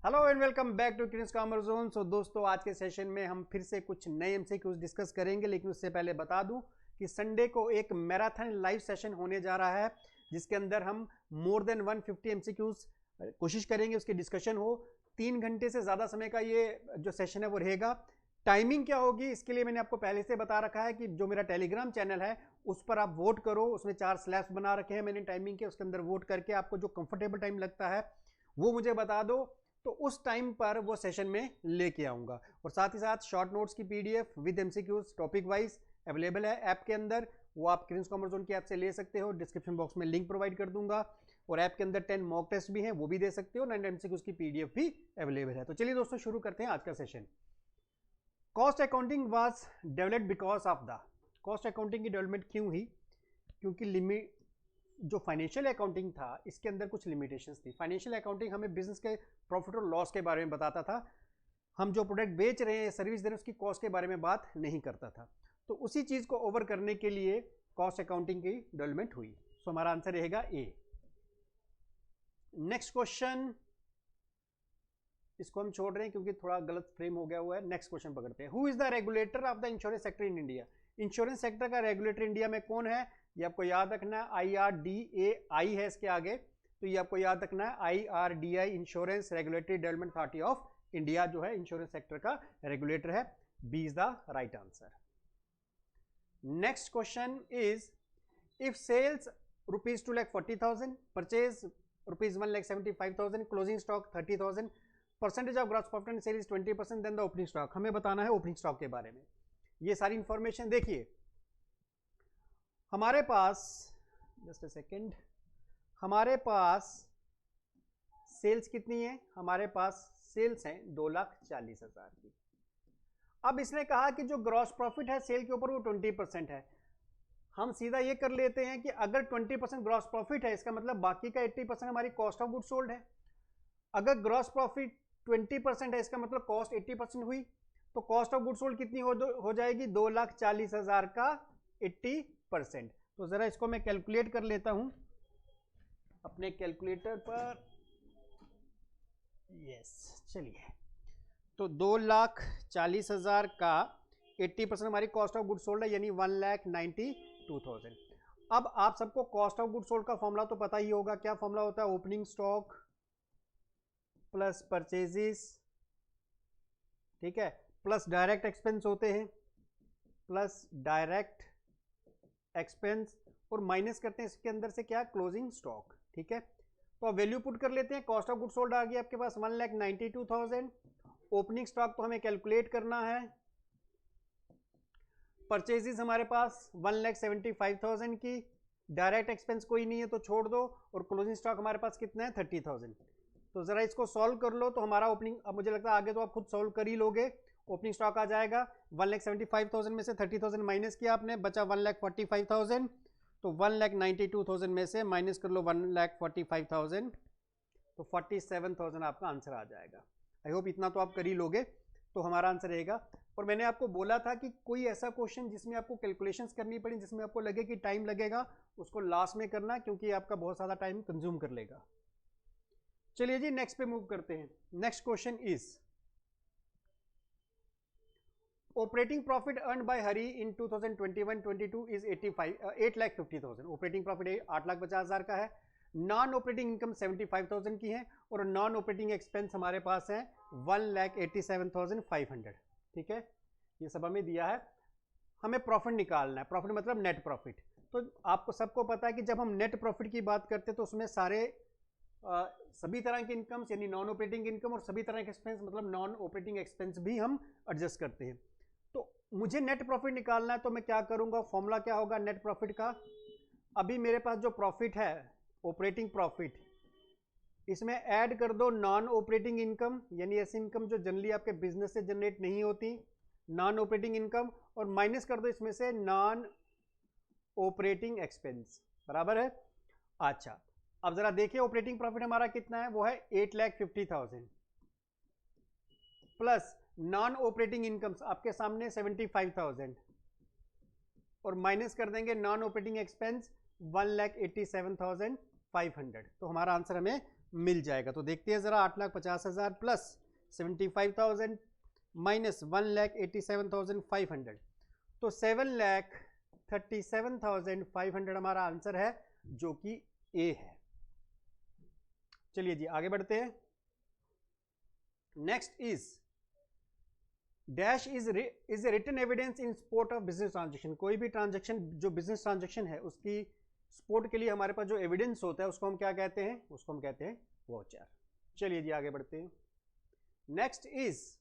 Hello and welcome back to Krins commerce zone. So दोस्तों, आज के सेशन में हम फिर से कुछ नए एमसीक्यूज डिस्कस करेंगे, लेकिन उससे पहले बता दूं कि संडे को एक मैराथन लाइव सेशन होने जा रहा है, जिसके अंदर हम मोर देन 150 एमसीक्यूज कोशिश करेंगे उसकी डिस्कशन हो। 3 घंटे से ज़्यादा समय का ये जो सेशन है वो रहेगा। टाइमिंग क्या होगी इसके लिए मैंने आपको पहले से बता रखा है कि जो मेरा टेलीग्राम चैनल है उस पर आप वोट करो। उसमें 4 स्लैब्स बना रखे हैं मैंने टाइमिंग के, उसके अंदर वोट करके आपको जो कंफर्टेबल टाइम लगता है वो मुझे बता दो, तो उस टाइम पर वो सेशन में लेके आऊंगा। और साथ ही साथ शॉर्ट नोट्स की PDF with MCQs topic wise available है ऐप के अंदर। वो आप क्रिंस कॉमर्स जोन की ऐप से ले सकते हो। डिस्क्रिप्शन बॉक्स में लिंक प्रोवाइड कर दूंगा। और ऐप के अंदर 10 मॉक टेस्ट भी हैं, वो भी दे सकते हो। 9 एमसीक्यूज की पीडीएफ भी अवेलेबल है। तो चलिए दोस्तों, शुरू करते हैं आज का session. Cost accounting was developed because of the cost accounting की डेवलपमेंट क्यों हुई? क्योंकि लिमिट जो फाइनेंशियल अकाउंटिंग था इसके अंदर कुछ लिमिटेशंस थी। फाइनेंशियल अकाउंटिंग हमें बिजनेस के प्रॉफिट और लॉस के बारे में बताता था। हम जो प्रोडक्ट बेच रहे हैं, सर्विस दे रहे हैं, उसकी कॉस्ट के बारे में बात नहीं करता था। तो उसी चीज को ओवर करने के लिए कॉस्ट अकाउंटिंग की डेवलपमेंट हुई। सो हमारा आंसर रहेगा ए। नेक्स्ट क्वेश्चन, इसको हम छोड़ रहे हैं क्योंकि थोड़ा गलत फ्रेम हो गया हुआ है। नेक्स्ट क्वेश्चन पकड़ते हैं। Who is the regulator of the insurance sector in India? Insurance sector का रेगुलेटर इंडिया में कौन है? ये आपको याद रखना है। IRDAI है इसके आगे, तो ये आपको याद रखना है। IRDAI, insurance regulatory development authority of India, जो है इंश्योरेंस सेक्टर का रेगुलेटर है। B is the right answer. Next question is, if sales ₹2,40,000, purchase ₹1,75,000, closing stock 30,000, percentage of gross profit and sale is 20%, then the opening stock. हमें बताना है opening stock के बारे में। ये सारी इंफॉर्मेशन देखिए, हमारे पास जस्ट अ सेकेंड, हमारे पास सेल्स कितनी है? हमारे पास सेल्स हैं 2,40,000 की। अब इसने कहा कि जो ग्रॉस प्रॉफिट है सेल के ऊपर वो 20% है। हम सीधा ये कर लेते हैं कि अगर 20% ग्रॉस प्रॉफिट है, इसका मतलब बाकी का 80% हमारी कॉस्ट ऑफ गुड सोल्ड है। अगर ग्रॉस प्रॉफिट 20% है, इसका मतलब कॉस्ट 80% हुई। तो कॉस्ट ऑफ गुड सोल्ड कितनी हो जाएगी? 2,40,000 का 80%। तो जरा इसको मैं कैलकुलेट कर लेता हूं अपने कैलकुलेटर पर। यस, चलिए। तो 2,40,000 का 80% हमारी कॉस्ट ऑफ गुड सोल्ड है, यानी 1,92,000। अब आप सबको कॉस्ट ऑफ गुड सोल्ड का फॉर्मूला तो पता ही होगा। क्या फॉर्मूला होता है? ओपनिंग स्टॉक प्लस परचेजेस, ठीक है, प्लस डायरेक्ट एक्सपेंस होते हैं, प्लस डायरेक्ट एक्सपेंस, और माइनस करते हैं इसके अंदर से क्या? Closing stock. ठीक है, तो अब वैल्यू पुट कर लेते हैं। कॉस्ट ऑफ गुड सोल्ड आ गई आपके पास 1,92,000। ओपनिंग स्टॉक तो हमें कैलकुलेट करना है। परचेजेस हमारे पास 1,75,000 की, डायरेक्ट एक्सपेंस कोई नहीं है तो छोड़ दो, और क्लोजिंग स्टॉक हमारे पास कितना है? 30,000। तो जरा इसको सॉल्व कर लो। तो हमारा ओपनिंग, अब मुझे लगता है आगे तो आप खुद सॉल्व कर ही लोगे। ओपनिंग स्टॉक आ जाएगा 1,75,000 में से 30,000 माइनस किया आपने, बचा 1,45,000। तो 1,92,000 में से माइनस कर लो 1,45,000, तो 47,000 आपका आंसर आ जाएगा। आई होप इतना तो आप कर ही लोगे। तो हमारा आंसर रहेगा। और मैंने आपको बोला था कि कोई ऐसा क्वेश्चन जिसमें आपको कैलकुलेशंस करनी पड़ी, जिसमें आपको लगे कि टाइम लगेगा, उसको लास्ट में करना, क्योंकि आपका बहुत ज़्यादा टाइम कंज्यूम कर लेगा। चलिए जी, नेक्स्ट पे मूव करते हैं। Next question is, operating profit earn by Hari in 2021-22 is 8,50,000। Operating profit 8,50,000 का है। नॉन ऑपरेटिंग इनकम 75,000 की है, और नॉन ऑपरेटिंग एक्सपेंस हमारे पास है 1,87,500। ठीक है, ये सब हमें दिया है। हमें प्रॉफिट निकालना है। प्रॉफिट मतलब नेट प्रॉफिट। तो आपको सबको पता है कि जब हम नेट प्रॉफिट की बात करते हैं तो उसमें सारे सभी तरह के इनकम्स यानी नॉन ऑपरेटिंग इनकम और सभी तरह के एक्सपेंस मतलब नॉन ऑपरेटिंग एक्सपेंस भी हम एडजस्ट करते हैं। तो मुझे नेट प्रॉफिट निकालना है, तो मैं क्या करूंगा? फॉर्मूला क्या होगा नेट प्रॉफिट का? अभी मेरे पास जो प्रॉफिट है, ऑपरेटिंग प्रॉफिट, इसमें ऐड कर दो नॉन ऑपरेटिंग इनकम, यानी ऐसी इनकम जो जनरली आपके बिजनेस से जनरेट नहीं होती, नॉन ऑपरेटिंग इनकम, और माइनस कर दो इसमें से नॉन ऑपरेटिंग एक्सपेंस। बराबर है? अच्छा, अब जरा देखिए ऑपरेटिंग प्रॉफिट हमारा कितना है? वो है 8,50,000 प्लस नॉन ऑपरेटिंग इनकम्स आपके सामने 75,000, और माइनस कर देंगे नॉन ऑपरेटिंग एक्सपेंस 1,87,500। तो हमारा आंसर हमें मिल जाएगा। तो देखते हैं जरा, 8,50,000 प्लस 75,000 माइनस 1,87,500, तो 7,37,500 हमारा आंसर है, जो कि ए है। चलिए जी आगे बढ़ते हैं। Next is dash is written evidence in support of business transaction. कोई भी ट्रांजेक्शन जो बिजनेस ट्रांजेक्शन है उसकी सपोर्ट के लिए हमारे पास जो एविडेंस होता है उसको हम क्या कहते हैं, उसको हम कहते हैं वाउचर। चलिए जी आगे बढ़ते हैं। Next is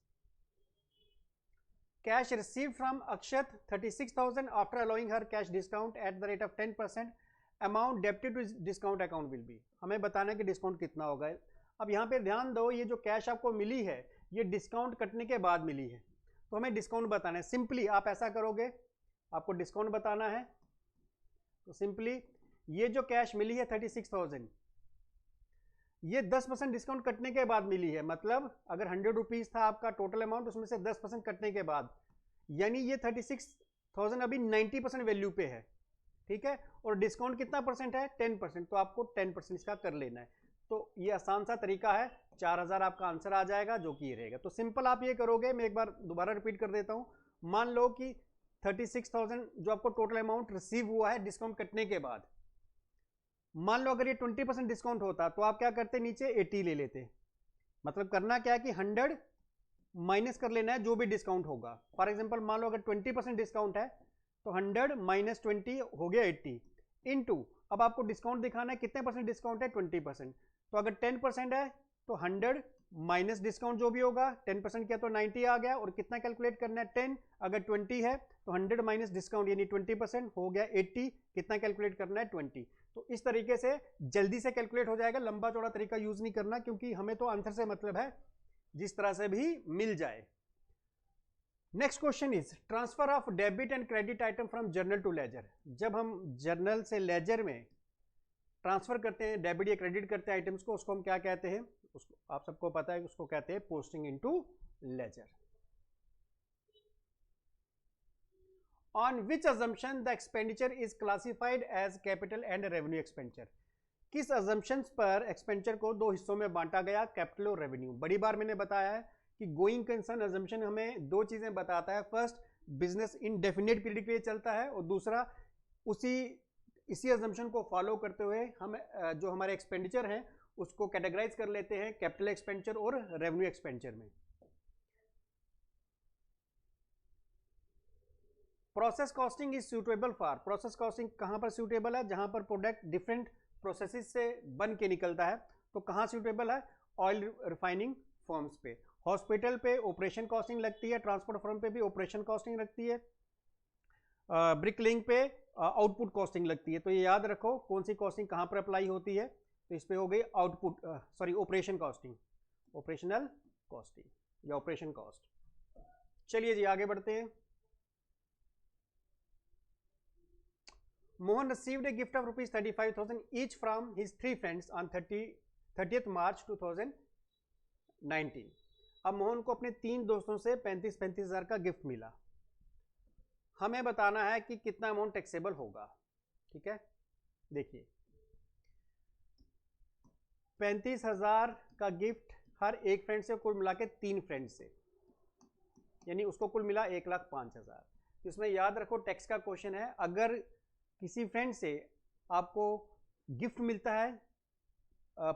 cash receive from Akshat 36,000 after allowing her cash discount at the rate of 10%, amount debited to discount account will be. हमें बताना है कि डिस्काउंट कितना होगा। अब यहाँ पे ध्यान दो, ये जो कैश आपको मिली है ये डिस्काउंट कटने के बाद मिली है, तो हमें डिस्काउंट बताना है। सिंपली आप ऐसा करोगे, आपको डिस्काउंट बताना है, तो सिंपली ये जो कैश मिली है 36,000, ये 10% डिस्काउंट कटने के बाद मिली है। मतलब अगर 100 रुपीज था आपका टोटल अमाउंट, उसमें से 10% कटने के बाद, यानी ये 36,000 अभी 90% वैल्यू पे है, ठीक है। और डिस्काउंट कितना परसेंट है, 10%, तो आपको 10% इसका कर लेना है। तो ये आसान सा तरीका है, 4,000 आपका आंसर आ जाएगा, जो कि ये रहेगा। तो सिंपल आप ये करोगे, मैं एक बार दोबारा रिपीट कर देता हूं। मान लो कि 36,000 जो आपको टोटल अमाउंट रिसीव हुआ है डिस्काउंट कटने के बाद, मान लो अगर ये 20% डिस्काउंट होता तो आप क्या करते, नीचे 80 ले लेते। मतलब करना क्या है कि 100 माइनस कर लेना है जो भी डिस्काउंट होगा। फॉर एग्जांपल मान लो अगर 20% डिस्काउंट है तो 100 माइनस 20 हो गया 80 इनटू, अब आपको डिस्काउंट दिखाना है कितने परसेंट डिस्काउंट है, 20%। तो अगर 10% है तो 100 माइनस डिस्काउंट जो भी होगा, 10% किया तो 90 आ गया, और कितना कैलकुलेट करना है, 10। अगर 20 है तो 100 माइनस डिस्काउंट यानी 20% हो गया 80, कितना कैलकुलेट करना है, 20। तो इस तरीके से जल्दी से कैलकुलेट हो जाएगा, लंबा चौड़ा तरीका यूज नहीं करना, क्योंकि हमें तो आंसर से मतलब है, जिस तरह से भी मिल जाए। Next question is transfer of debit and credit item from journal to ledger. जब हम जर्नल से लेजर में ट्रांसफर करते हैं, डेबिट या क्रेडिट करते हैं आइटम्स को, उसको हम क्या कहते हैं, उसको आप सबको पता है, उसको कहते हैं posting into ledger. On which assumption the expenditure is classified as capital and revenue expenditure. किस अजम्पशंस पर एक्सपेंडिचर को दो हिस्सों में बांटा गया, कैपिटल और रेवेन्यू। बड़ी बार मैंने बताया है कि गोइंग कंसर्न अजम्पशन हमें दो चीजें बताता है। फर्स्ट, बिजनेस इनडेफिनेट पीरियड के लिए चलता है, और दूसरा इसी अजम्पशन को फॉलो करते हुए हम जो हमारे एक्सपेंडिचर हैं उसको कैटेगराइज कर लेते हैं कैपिटल एक्सपेंडिचर और रेवेन्यू एक्सपेंडिचर में। Process costing is suitable for, process costing कहां पर सूटेबल है, जहां पर प्रोडक्ट डिफरेंट प्रोसेसेस से बन के निकलता है। तो कहां सूटेबल है, ऑयल रिफाइनिंग फर्म्स पे, हॉस्पिटल पे ऑपरेशन कॉस्टिंग लगती है, ट्रांसपोर्ट फर्म पे भी ऑपरेशन कॉस्टिंग लगती है, ब्रिकलिंग पे आउटपुट कॉस्टिंग लगती है। तो ये याद रखो कौन सी कॉस्टिंग कहां पर अप्लाई होती है। तो इस पे हो गई output operation costing, operational costing या ऑपरेशन कॉस्ट। चलिए जी आगे बढ़ते हैं। Mohan received a gift of rupees 35,000 each from his 3 friends on 30th March 2019। अब मोहन को अपने 3 दोस्तों से 35,000 का गिफ्ट मिला। हमें बताना है कि कितना अमाउंट टैक्सेबल होगा। ठीक है, देखिए 35,000 का गिफ्ट हर एक फ्रेंड से, कुल मिला के 3 फ्रेंड से, यानी उसको कुल मिला 1,05,000। इसमें याद रखो टैक्स का क्वेश्चन है। अगर किसी फ्रेंड से आपको गिफ्ट मिलता है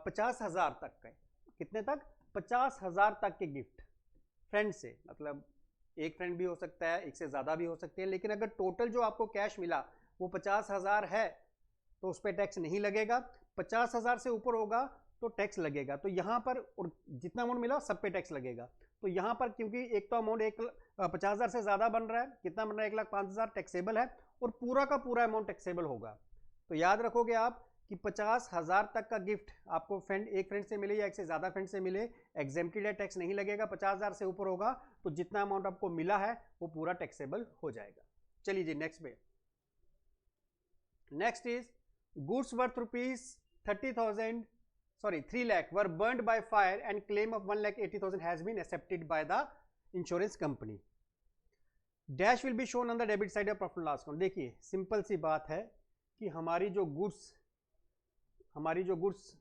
50,000 तक का, कितने तक, 50,000 तक के गिफ्ट फ्रेंड से, मतलब एक फ्रेंड भी हो सकता है, एक से ज़्यादा भी हो सकते हैं, लेकिन अगर टोटल जो आपको कैश मिला वो 50,000 है तो उस पर टैक्स नहीं लगेगा। 50,000 से ऊपर होगा तो टैक्स लगेगा। तो यहाँ पर और जितना अमाउंट मिला सब पे टैक्स लगेगा। तो यहाँ पर क्योंकि एक तो अमाउंट 50,000 से ज़्यादा बन रहा है, कितना बन रहा है, 1,05,000 टैक्सेबल है, और पूरा का पूरा अमाउंट टैक्सेबल होगा। तो याद रखोगे आप कि 50,000 तक का गिफ्ट आपको एक फ्रेंड से मिले या एक से ज़्यादा फ्रेंड से मिले, एग्जेम्प्टेड है, टैक्स नहीं लगेगा। 50,000 से ऊपर होगा तो जितना अमाउंट आपको मिला है वो पूरा टैक्सेबल हो जाएगा। चलिए जी नेक्स्ट पे। Next is goods worth ₹3 lakh were burned by fire and claim of 1,80,000 has been accepted by the insurance company. Dash will be shown on the debit side of profit loss account। देखिए simple सी बात है कि हमारी जो goods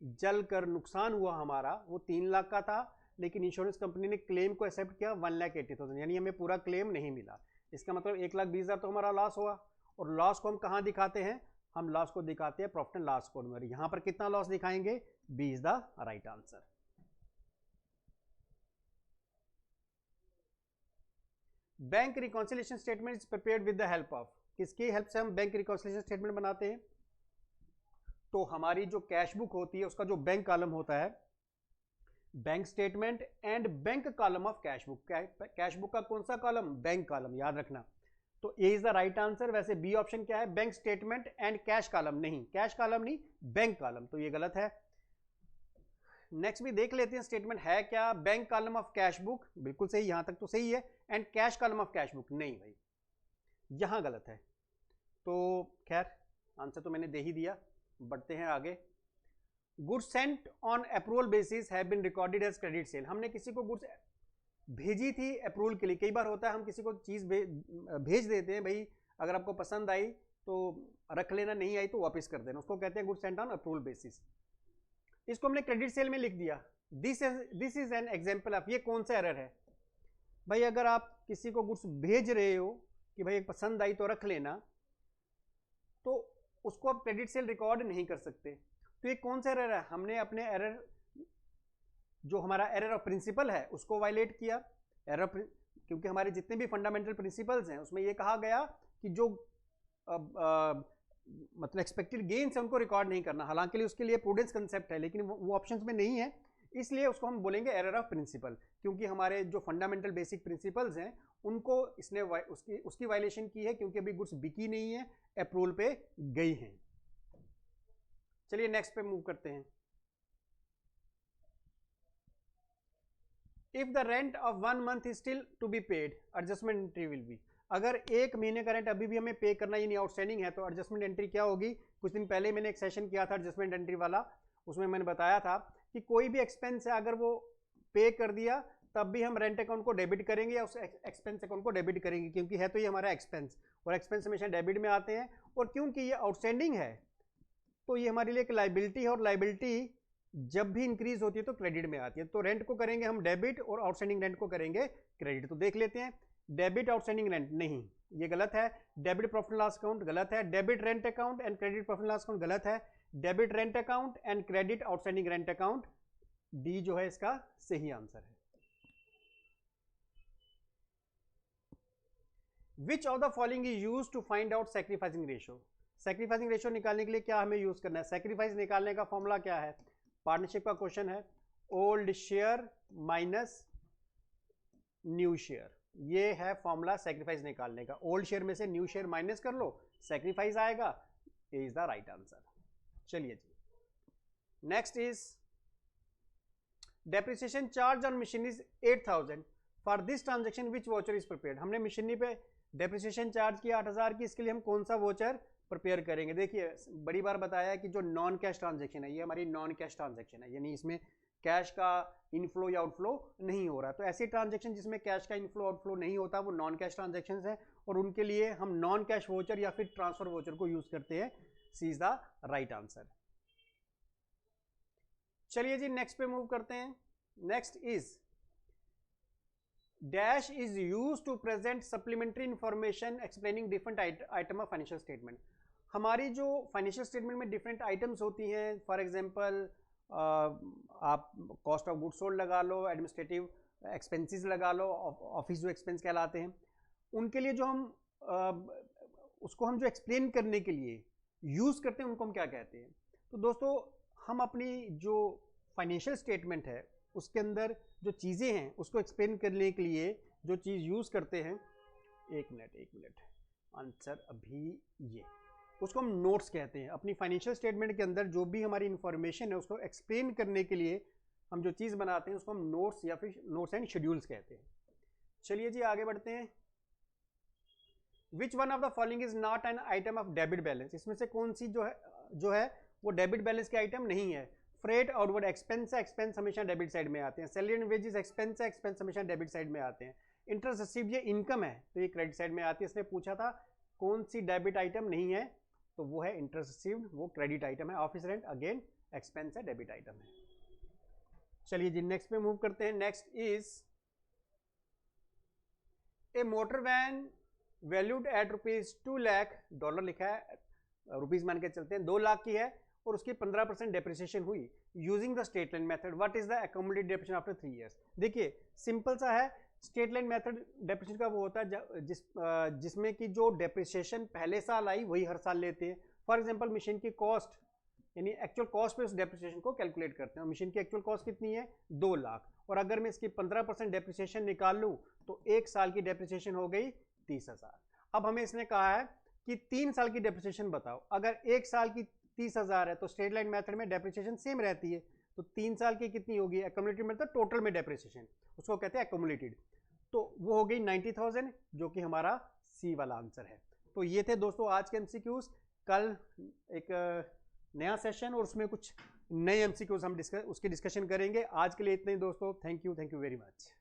जल कर नुकसान हुआ हमारा वो 3 लाख का था, लेकिन इंश्योरेंस कंपनी ने क्लेम को एक्सेप्ट किया 1,80,000, यानी हमें पूरा क्लेम नहीं मिला। इसका मतलब 1,20,000 तो हमारा लॉस हुआ। और लॉस को हम कहाँ दिखाते हैं? हम लॉस को दिखाते हैं प्रॉफिट एंड लॉस अकाउंट में। यहां पर कितना लॉस दिखाएंगे? B is the right answer. Bank reconciliation statement is prepared with the help of, किसकी हेल्प से हम बैंक रिकॉन्सिलिएशन स्टेटमेंट बनाते हैं? तो हमारी जो कैश बुक होती है उसका जो बैंक कॉलम होता है, bank statement and bank column of cash book. Cash book का कौन सा कॉलम? बैंक कॉलम, याद रखना। तो ए इज द राइट आंसर। वैसे बी ऑप्शन क्या है? Bank statement and cash column, नहीं, कैश कॉलम नहीं, बैंक कॉलम, तो ये गलत है। नेक्स्ट भी देख लेते हैं स्टेटमेंट है क्या। Bank column of cash book, बिल्कुल सही, यहां तक तो सही है। And cash column of cash book, नहीं भाई, यहां गलत है। तो खैर आंसर तो मैंने दे ही दिया, बढ़ते हैं आगे। Goods sent on approval basis have been recorded as credit sale. हमने किसी को गुड्स भेजी थी अप्रूवल के लिए। कई बार होता है हम किसी को चीज भेज देते हैं, भाई अगर आपको पसंद आई तो रख लेना, नहीं आई तो वापस कर देना, उसको कहते हैं goods sent on approval basis. इसको हमने क्रेडिट सेल में लिख दिया। This is an example of, ये कौन सा एरर है भाई? अगर आप किसी को गुड्स भेज रहे हो कि भाई पसंद आई तो रख लेना, तो उसको आप क्रेडिट सेल रिकॉर्ड नहीं कर सकते। तो ये कौन सा एरर है? हमने अपने एरर, जो हमारा एरर ऑफ प्रिंसिपल है, उसको वायलेट किया। एरर, क्योंकि हमारे जितने भी फंडामेंटल प्रिंसिपल्स हैं उसमें ये कहा गया कि जो मतलब एक्सपेक्टेड गेन्स है उनको रिकॉर्ड नहीं करना। हालांकि उसके लिए प्रूडेंस कंसेप्ट है, लेकिन वो ऑप्शंस में नहीं है, इसलिए उसको हम बोलेंगे एरर ऑफ प्रिंसिपल। क्योंकि हमारे जो फंडामेंटल बेसिक प्रिंसिपल्स हैं उनको इसने उसकी वायलेशन की है, क्योंकि अभी गुड्स बिकी नहीं है, अप्रूवल पे गई हैं। चलिए नेक्स्ट पे मूव करते हैं। If the rent of 1 month is still to be paid, adjustment entry will be. अगर 1 महीने का रेंट अभी भी हमें पे करना, यानी आउटस्टैंडिंग है, तो एडजस्टमेंट एंट्री क्या होगी? कुछ दिन पहले मैंने एक सेशन किया था एडजस्टमेंट एंट्री वाला, उसमें मैंने बताया था कि कोई भी एक्सपेंस है अगर वो पे कर दिया तब भी हम रेंट अकाउंट को डेबिट करेंगे या उस एक्सपेंस अकाउंट को डेबिट करेंगे, क्योंकि है तो ये हमारा एक्सपेंस, और एक्सपेंस हमेशा डेबिट में आते हैं। और क्योंकि ये आउटस्टैंडिंग है तो ये हमारे लिए एक लाइबिलिटी है, और लाइबिलिटी जब भी इंक्रीज होती है तो क्रेडिट में आती है। तो रेंट को करेंगे हम डेबिट और आउटस्टैंडिंग रेंट को करेंगे क्रेडिट। तो देख लेते हैं, डेबिट आउटस्टैंडिंग रेंट, नहीं ये गलत है। डेबिट प्रॉफिट लॉस अकाउंट गलत है। Debit rent account and credit profit loss account गलत है। Debit rent account and credit outstanding rent account, D जो है इसका सही आंसर है। Which of the following is used to find out sacrificing ratio. Sacrificing ratio निकालने के लिए क्या हमें यूज करना है? सैक्रिफाइस निकालने का फॉर्मूला क्या है? पार्टनरशिप का क्वेश्चन है, old share minus new share, ये है फॉर्मूला सैक्रिफाइस निकालने का। ओल्ड शेयर में से न्यू शेयर माइनस कर लो, सैक्रिफाइस आएगा। A is the right answer. चलिए जी, next is depreciation charge on machinery is 8,000 for this transaction which voucher is prepared. हमने मशीनरी पे डेप्रिसिएशन चार्ज किया 8,000 की, इसके लिए हम कौन सा वोचर प्रिपेयर करेंगे? देखिए बड़ी बार बताया है कि जो नॉन कैश ट्रांजेक्शन है ये हमारी नॉन कैश ट्रांजेक्शन है, यानी इसमें कैश का इनफ्लो या आउटफ्लो नहीं हो रहा। तो ऐसी ट्रांजेक्शन जिसमें कैश का इनफ्लो आउटफ्लो नहीं होता वो नॉन कैश ट्रांजेक्शन है, और उनके लिए हम नॉन कैश वोचर या फिर ट्रांसफर वोचर को यूज करते हैं। C is the right answer. चलिए जी नेक्स्ट पे मूव करते हैं। Next is dash is use to present supplementary information explaining different item of financial statement. हमारी जो फाइनेंशियल स्टेटमेंट में डिफरेंट आइटम्स होती हैं, फॉर एग्जांपल आप कॉस्ट ऑफ गुड्स सोल्ड लगा लो, एडमिनिस्ट्रेटिव एक्सपेंसेस लगा लो, ऑफिस जो एक्सपेंस कहलाते हैं, उनके लिए जो हम उसको हम जो एक्सप्लेन करने के लिए यूज करते हैं उनको हम क्या कहते हैं? तो दोस्तों हम अपनी जो फाइनेंशियल स्टेटमेंट है उसके अंदर जो चीज़ें हैं उसको एक्सप्लेन करने के लिए जो चीज़ यूज करते हैं, एक मिनट आंसर अभी, ये उसको हम नोट्स कहते हैं। अपनी फाइनेंशियल स्टेटमेंट के अंदर जो भी हमारी इंफॉर्मेशन है उसको एक्सप्लेन करने के लिए हम जो चीज़ बनाते हैं उसको हम नोट्स या फिर नोट्स एंड शेड्यूल्स कहते हैं। चलिए जी आगे बढ़ते हैं। Which one of the following is not an item of debit balance. इसमें से कौन सी जो है वो डेबिट बैलेंस के आइटम नहीं है? फ्रेट आउटवर्ड एक्सपेंस है, एक्सपेंस हमेशा डेबिट साइड में आते हैं। सैलरी एंड वेजेस एक्सपेंस है, एक्सपेंस हमेशा डेबिट साइड में आते हैं। इंटरेस्ट रिसीव्ड ये इनकम है तो ये क्रेडिट साइड में आती है। इसने पूछा था कौन सी डेबिट आइटम नहीं है, तो वो है इंटरेस्ट रिसीव्ड, वो क्रेडिट आइटम है। ऑफिस रेंट अगेन एक्सपेंस है, डेबिट आइटम है। चलिए जी नेक्स्ट पे मूव करते हैं। Next is a motor van valued at ₹2 lakh, dollar लिखा है, रुपीज मान के चलते हैं, 2 लाख की है और उसकी 15% डेप्रिसिएशन हुई using the straight line method. What is the accumulated depreciation after 3 years. देखिए सिंपल सा है, स्ट्रेट लाइन मेथड डेप्रिसिएशन का वो होता है जिसमें कि जो डेप्रिसिएशन पहले साल आई वही हर साल लेते हैं। फॉर एग्जांपल मशीन की कॉस्ट यानी एक्चुअल कॉस्ट पे उस डेप्रिसिएशन को कैलकुलेट करते हैं। मशीन की एक्चुअल कॉस्ट कितनी है 2 लाख, और अगर मैं इसकी 15% डेप्रिसिएशन निकाल लूँ तो एक साल की डेप्रिसिएशन हो गई 30,000। अब हमें इसने कहा है कि 3 साल की डेप्रिसिएशन बताओ। अगर एक साल की 30,000 है तो स्ट्रेट लाइन मेथड में डेप्रिसिएशन सेम रहती है, तो 3 साल की कितनी होगी एक्यूमुलेटेड मतलब टोटल में डेप्रिसिएशन, उसको कहते हैं एक्यूमुलेटेड। तो वो हो गई 90,000 जो कि हमारा सी वाला आंसर है। तो ये थे दोस्तों आज के एमसीक्यूज। कल एक नया सेशन और उसमें कुछ नए एमसीक्यूज हम उसकी डिस्कशन करेंगे। आज के लिए इतना ही दोस्तों, थैंक यू वेरी मच।